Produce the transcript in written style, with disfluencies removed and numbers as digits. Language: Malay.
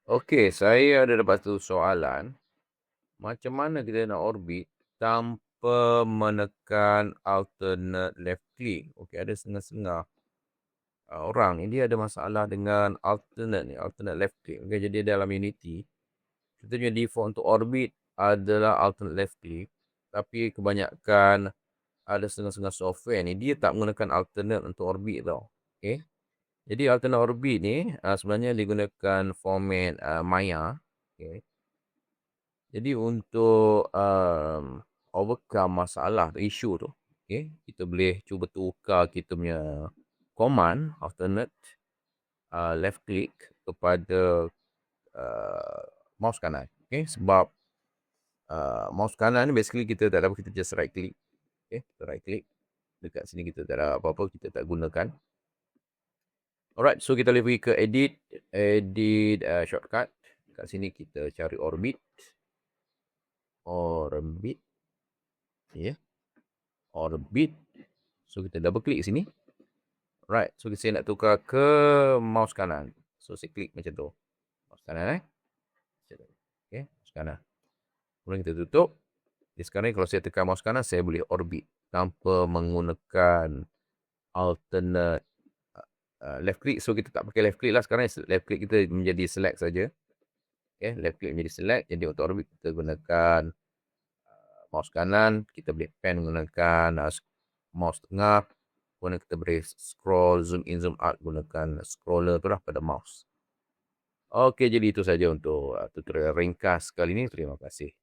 Okey, saya ada dapat satu soalan. Macam mana kita nak orbit tanpa menekan alternate left click? Okey, ada setengah-setengah orang ni dia ada masalah dengan alternate left click. Okey, jadi dalam Unity, kita punya default untuk orbit adalah alternate left click. Tapi kebanyakan ada setengah-setengah software ni, dia tak menggunakan alternate untuk orbit tau. Okey. Jadi alternate orbit ni sebenarnya digunakan format Maya. Okey. Jadi untuk overcome masalah atau isu tu, okay, kita boleh cuba tukar kita punya command alternate left click kepada mouse kanan. Okay, sebab mouse kanan ni basically kita tak ada apa, kita just right click. Okay, kita right click. Dekat sini kita tak ada apa-apa, kita tak gunakan. Alright, so kita boleh pergi ke edit shortcut. Kat sini kita cari orbit. Ya. Orbit. So kita double klik sini. Right. So saya nak tukar ke mouse kanan. So saya klik macam tu. Mouse kanan Okay. Mouse kanan. Kemudian kita tutup. Jadi sekarang kalau saya tekan mouse kanan, saya boleh orbit tanpa menggunakan alternate left click. So kita tak pakai left click lah. Sekarang left click kita menjadi select saja. Okay. Left click menjadi select. Jadi untuk orbit kita gunakan mouse kanan, kita boleh pen menggunakan mouse tengah. Kemudian kita boleh scroll, zoom in, zoom out gunakan scroller tu lah pada mouse. Okey, jadi itu saja untuk tutorial ringkas kali ini. Terima kasih.